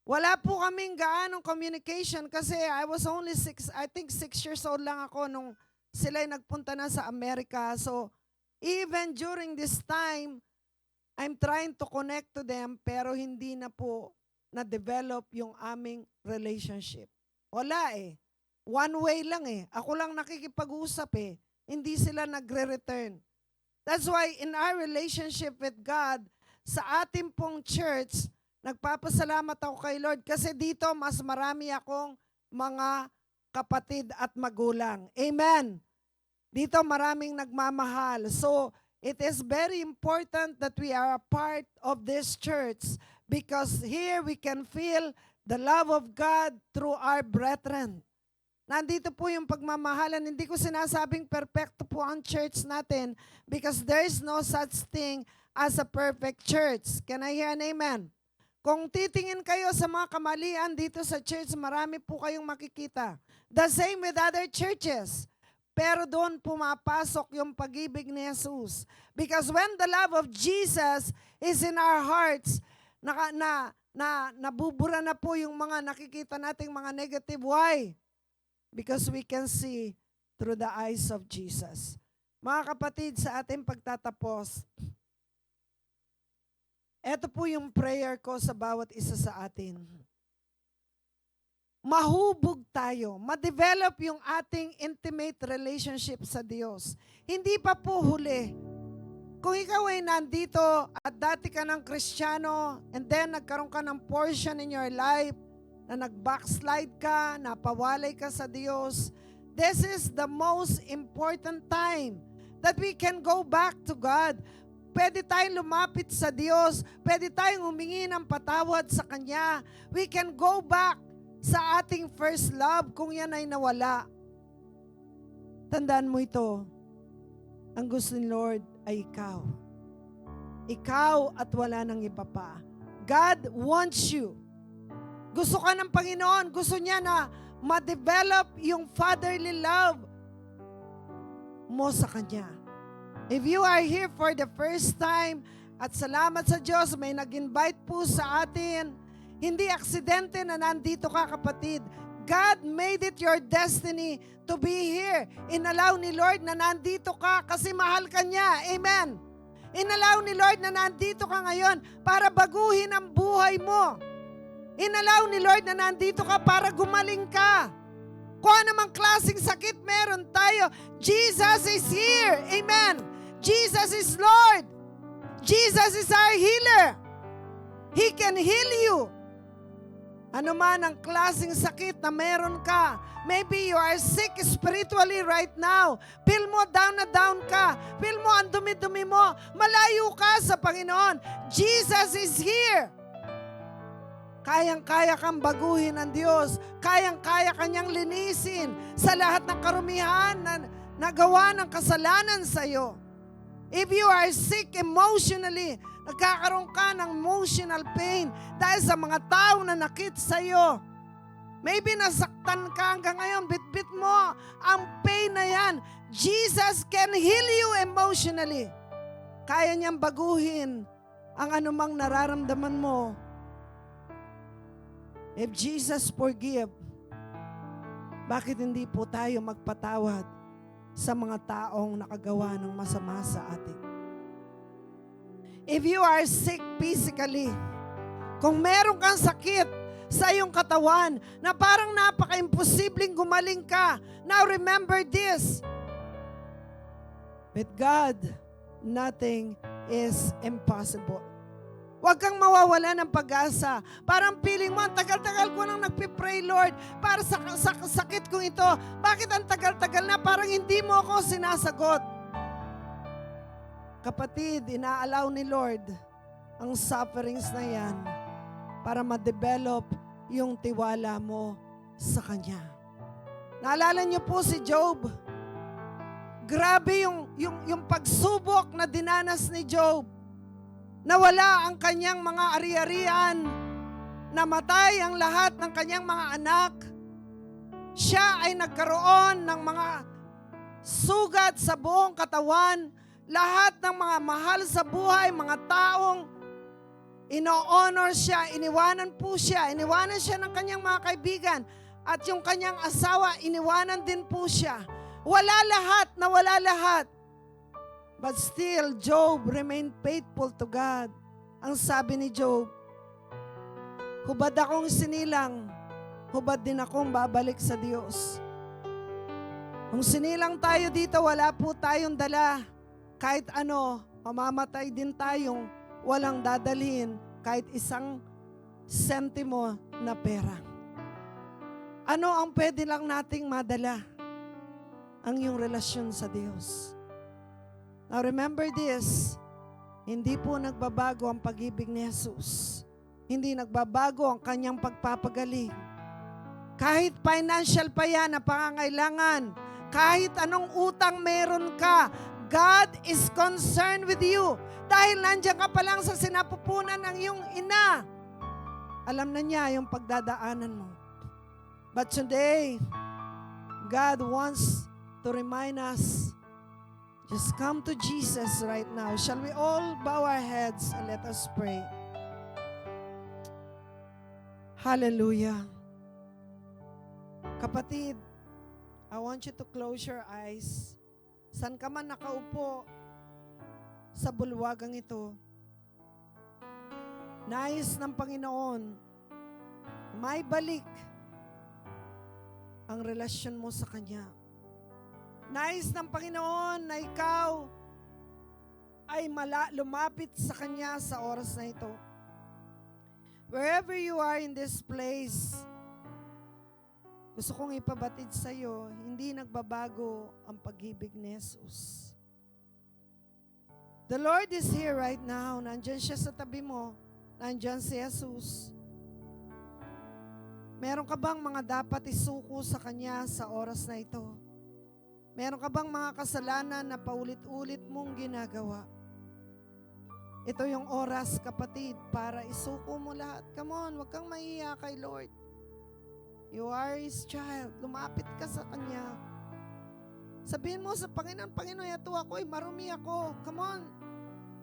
Wala po kaming gaanong communication kasi I was only 6 years old lang ako nung sila'y nagpunta na sa Amerika. So, even during this time, I'm trying to connect to them pero hindi na po na-develop yung aming relationship. Wala eh. One way lang eh. Ako lang nakikipag-usap eh. Hindi sila nagre-return. That's why in our relationship with God, sa ating pong church, nagpapasalamat ako kay Lord kasi dito mas marami akong mga kapatid at magulang. Amen. Dito maraming nagmamahal. So, it is very important that we are a part of this church because here we can feel the love of God through our brethren. Nandito po yung pagmamahalan. Hindi ko sinasabing perfecto po ang church natin because there is no such thing as a perfect church. Can I hear an amen? Kung titingin kayo sa mga kamalian dito sa church, marami po kayong makikita. The same with other churches. Pero doon pumapasok yung pag-ibig ni Jesus. Because when the love of Jesus is in our hearts, nabubura na po yung mga nakikita nating mga negative. Why? Because we can see through the eyes of Jesus. Mga kapatid, sa ating pagtatapos, ito po yung prayer ko sa bawat isa sa atin. Mahubog tayo, ma-develop yung ating intimate relationship sa Diyos. Hindi pa po huli. Kung ikaw ay nandito at dati ka ng Kristiyano and then nagkaroon ka ng portion in your life na nag-backslide ka, napawalay ka sa Diyos, this is the most important time that we can go back to God. Pwede tayong lumapit sa Diyos. Pwede tayong humingi ng patawad sa Kanya. We can go back sa ating first love kung yan ay nawala. Tandaan mo ito. Ang gusto ni Lord ay ikaw. Ikaw at wala nang iba pa. God wants you. Gusto ka ng Panginoon. Gusto niya na ma-develop yung fatherly love mo sa Kanya. If you are here for the first time, at salamat sa Diyos, may nag-invite po sa atin, hindi aksidente na nandito ka, kapatid. God made it your destiny to be here. Inalaw ni Lord na nandito ka kasi mahal ka niya. Amen. Inalaw ni Lord na nandito ka ngayon para baguhin ang buhay mo. Inalaw ni Lord na nandito ka para gumaling ka. Kung anumang klaseng sakit meron tayo, Jesus is here. Amen. Jesus is Lord. Jesus is our healer. He can heal you. Ano man ang klaseng sakit na meron ka, maybe you are sick spiritually right now. Feel mo down na down ka. Feel mo ang dumi-dumi mo. Malayo ka sa Panginoon. Jesus is here. Kayang-kaya kang baguhin ng Diyos. Kayang-kaya kanyang linisin sa lahat ng karumihan na nagawa ng kasalanan sa iyo. If you are sick emotionally, nagkakaroon ka ng emotional pain dahil sa mga tao na nakit sa iyo. Maybe nasaktan ka hanggang ngayon, bit-bit mo ang pain na yan. Jesus can heal you emotionally. Kaya niyang baguhin ang anumang nararamdaman mo. If Jesus forgive, bakit hindi po tayo magpatawad sa mga taong nakagawa ng masama sa atin? If you are sick physically, kung meron kang sakit sa iyong katawan na parang napaka-imposibleng gumaling ka, now remember this. With God, nothing is impossible. Huwag kang mawawala ng pag-asa. Parang feeling mo, ang tagal-tagal ko nang nagpipray, Lord, para sa sakit kong ito. Bakit ang tagal-tagal na? Parang hindi mo ako sinasagot. Kapatid, inaalaw ni Lord ang sufferings na yan para ma-develop yung tiwala mo sa Kanya. Naalala niyo po si Job. Grabe yung pagsubok na dinanas ni Job. Nawala ang kanyang mga ari-arian. Namatay ang lahat ng kanyang mga anak. Siya ay nagkaroon ng mga sugat sa buong katawan. Lahat ng mga mahal sa buhay, mga taong ino-honor siya, iniwanan siya ng kanyang mga kaibigan. At yung kanyang asawa, iniwanan din po siya. Nawala lahat. But still, Job remained faithful to God. Ang sabi ni Job, hubad akong sinilang, hubad din akong babalik sa Diyos. Kung sinilang tayo dito, wala po tayong dala. Kahit ano, mamamatay din tayong walang dadalhin kahit isang sentimo na pera. Ano ang pwede lang nating madala? Ang iyong relasyon sa Diyos. Now remember this, hindi po nagbabago ang pag-ibig ni Jesus. Hindi nagbabago ang kanyang pagpapagaling. Kahit financial pa yan na pangangailangan, kahit anong utang meron ka, God is concerned with you. Dahil nandiyan ka pa lang sa sinapupunan ng iyong ina. Alam na niya yung pagdadaanan mo. But today, God wants to remind us, just come to Jesus right now. Shall we all bow our heads and let us pray? Hallelujah. Kapatid, I want you to close your eyes. San ka man nakaupo sa bulwagang ito, nais ng Panginoon, may balik ang relasyon mo sa Kanya. Nais ng Panginoon na ikaw ay lumapit sa Kanya sa oras na ito. Wherever you are in this place, gusto kong ipabatid sa iyo, hindi nagbabago ang pag-ibig ni Jesus. The Lord is here right now. Nandyan siya sa tabi mo. Nandyan si Jesus. Meron ka bang mga dapat isuko sa Kanya sa oras na ito? Meron ka bang mga kasalanan na paulit-ulit mong ginagawa? Ito yung oras, kapatid, para isuko mo lahat. Come on, huwag kang mahiya kay Lord. You are His child. Lumapit ka sa Kanya. Sabihin mo sa Panginoon, Panginoon, ito ako, marumi ako. Come on.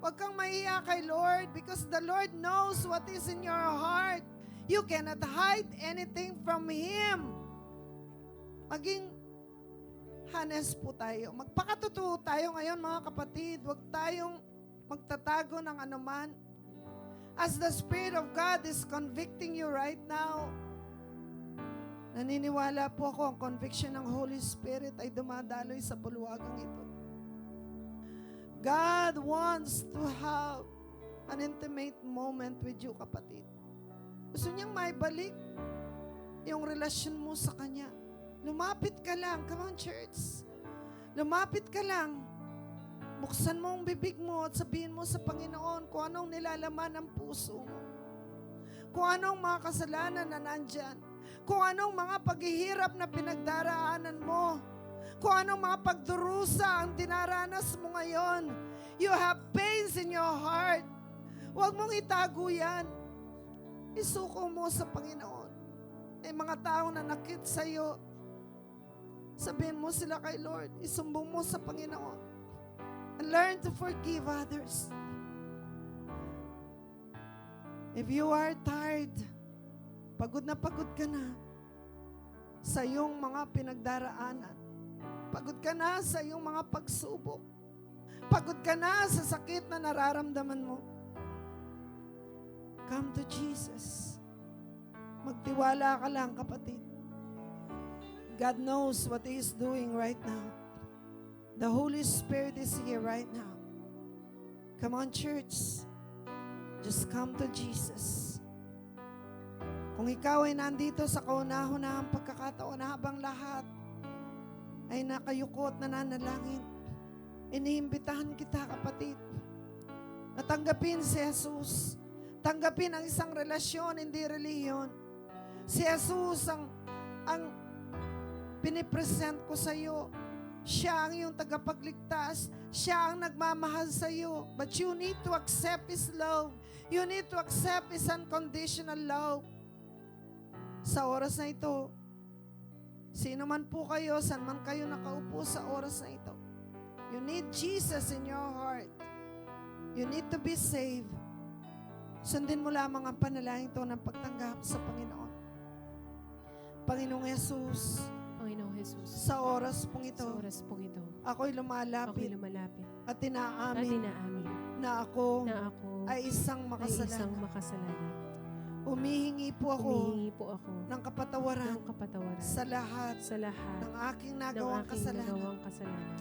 Huwag kang mahiya kay Lord because the Lord knows what is in your heart. You cannot hide anything from Him. Maging honest po tayo. Magpakatotoo tayo ngayon, mga kapatid. Huwag tayong magtatago ng anuman. As the Spirit of God is convicting you right now, naniniwala po ako ang conviction ng Holy Spirit ay dumadaloy sa bulwagang ito. God wants to have an intimate moment with you, kapatid. Gusto niyang maibalik yung relasyon mo sa Kanya. Lumapit ka lang. Come on, church. Lumapit ka lang. Buksan mo ang bibig mo at sabihin mo sa Panginoon kung anong nilalaman ng puso mo. Kung anong mga kasalanan na nandyan. Kung anong mga paghihirap na pinagdaraanan mo. Kung anong mga pagdurusa ang dinaranas mo ngayon. You have pains in your heart. Huwag mong itago yan. Isuko mo sa Panginoon. May mga taong nanakit sa'yo. Sabihin mo sila kay Lord. Isumbong mo sa Panginoon. And learn to forgive others. If you are tired, pagod ka na sa iyong mga pinagdaraanan. Pagod ka na sa iyong mga pagsubok. Pagod ka na sa sakit na nararamdaman mo. Come to Jesus. Magtiwala ka lang, kapatid. God knows what He is doing right now. The Holy Spirit is here right now. Come on, church. Just come to Jesus. Kung ikaw ay nandito sa kauna-unahang pagkakataon habang lahat ay nakayukot na nanalangin, iniimbitahan kita, kapatid, na tanggapin si Jesus. Tanggapin ang isang relasyon, hindi reliyon. Si Jesus ang pinipresent ko sa iyo. Siya ang iyong tagapagligtas. Siya ang nagmamahal sa iyo. But you need to accept His love. You need to accept His unconditional love. Sa oras na ito, sino man po kayo, saan man kayo nakaupo sa oras na ito, you need Jesus in your heart. You need to be saved. Sundin mo lamang ang panalangin ito ng pagtanggap sa Panginoon. Panginoong Jesus, Panginoong Jesus, sa oras pong ito, sa oras pong ito, ako'y ako'y lumalapit lumalapit at at tinaamin inaamin na ako na ako ay isang ay isang makasalanan. makasalanan. Humihingi po ako Humihingi po ako ng kapatawaran ng kapatawaran sa lahat sa lahat ng aking ng nagawang aking kasalanan nagawang kasalanan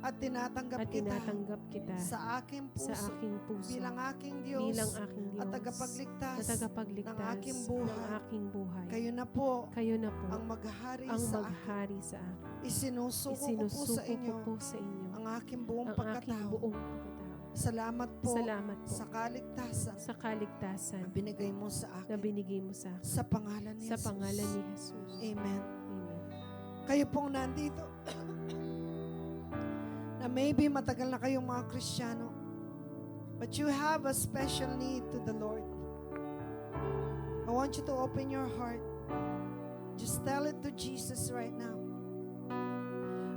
at tinatanggap at kita tinatanggap kita sa aking sa puso aking puso bilang aking Diyos bilang aking Diyos at tagapagligtas na tagapagligtas ng aking buhay. ng aking buhay. Kayo na po Kayo na po ang maghari ang sa akin. maghari sa akin. Isinusuko ko po Isinusuko sa ko inyo po sa inyo ang aking buong ang aking pagkatao. buong pagkatao. Salamat po Salamat po sa kaligtasan sa kaligtasan na binigay mo sa na akin. binigay mo sa akin. Sa pangalan ni Sa Jesus. pangalan ni Jesus. Amen. Amen. Kayo pong nandito na maybe matagal na kayong mga Kristiyano, but you have a special need to the Lord. I want you to open your heart. Just tell it to Jesus right now.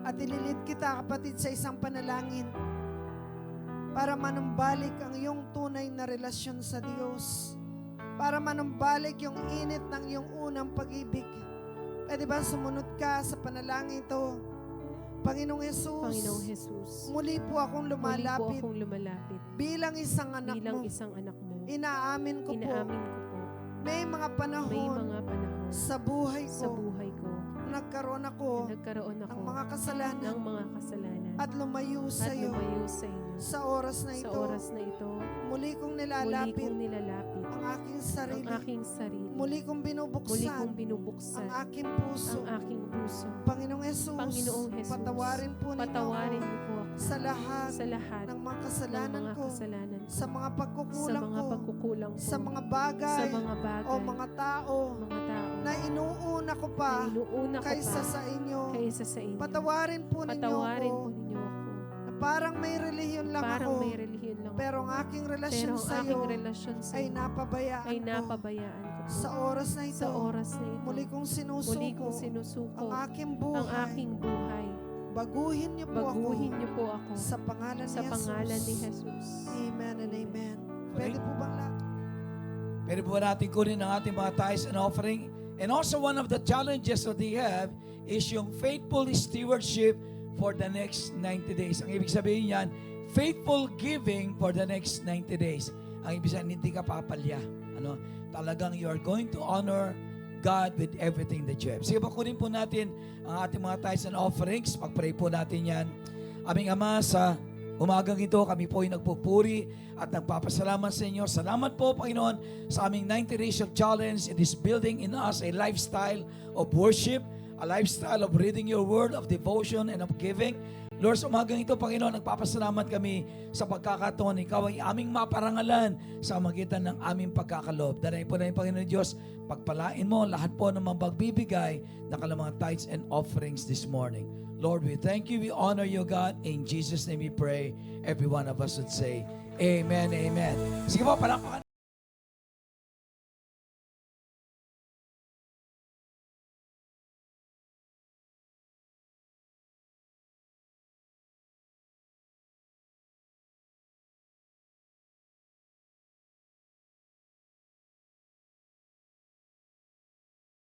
At ililid kita, kapatid, sa isang panalangin para manumbalik ang iyong tunay na relasyon sa Diyos. Para manumbalik yung init ng iyong unang pag-ibig. Pwede ba sumunod ka sa panalangin ito? Panginoong Jesus, Panginoong Jesus, muli po akong muli po lumalapit akong lumalapit bilang isang anak bilang mo. isang anak mo. Inaamin ko po, Inaamin ko po, may mga may panahon mga panahon sa buhay sa ko buhay ko nagkaroon ako na nagkaroon ako ng mga kasalanan ng mga kasalanan at lumayo sa at iyo. lumayo sa inyo. Sa oras na Sa ito, oras na ito, muli kong muli nilalapit kong nilalapit ang aking ang sarili. aking sarili. Muli kong Muli binubuksan kong binubuksan ang aking puso. ang aking puso. Panginoong Jesus, Panginoong Jesus, patawarin po ninyo Patawarin ako niyo po ako sa lahat sa lahat ng mga ng kasalanan mga ko, kasalanan ko, sa mga sa pagkukulang mga ko, pagkukulang ko, sa mga sa bagay mga bagay, o mga tao mga tao na inuuna ko na pa inuuna ko kaysa pa sa inyo. kaysa sa inyo. Patawarin po ninyo Patawarin ako po ninyo ako. na parang may relihiyon lang Parang ako, may relihiyon lang pero ang ako. aking Pero relasyon ang sa aking iyo relasyon sa ay iyo napabayaan ay ko. napabayaan ko po. Sa oras na ito, Sa oras na ito, muli kong muli sinusuko kong sinusuko ang aking ang buhay. aking buhay. Baguhin niyo po Baguhin ako niyo po ako sa pangalan sa ni pangalan ni Jesus. Jesus. Amen and amen. Pwede po bang lahat? Pwede po natin kunin ang ating mga tithes and offering. And also one of the challenges that they have is yung faithful stewardship for the next 90 days. Ang ibig sabihin yan, faithful giving for the next 90 days. Ang ibig sabihin, hindi ka papalya. Ano? Talagang you are going to honor God with everything that you have. Sige po, kunin po natin ang ating mga tithes and offerings. Pag-pray po natin yan. Aming Ama, sa umagang ito, kami po ay nagpupuri at nagpapasalamat sa inyo. Salamat po, Panginoon, sa aming 90 Days of Challenge. It is building in us a lifestyle of worship, a lifestyle of reading your word, of devotion, and of giving. Lord, sa umagang ito, Panginoon, nagpapasalamat kami sa pagkakataon. Ikaw ay aming maparangalan sa magitan ng aming pagkakaloob. Dahil po na yung Panginoon Diyos, pagpalain mo lahat po ng mga pagbibigay na kalamang tithes and offerings this morning. Lord, we thank you, we honor you, God. In Jesus' name we pray. Every one of us would say, Amen, Amen. Sige po, palakpakan.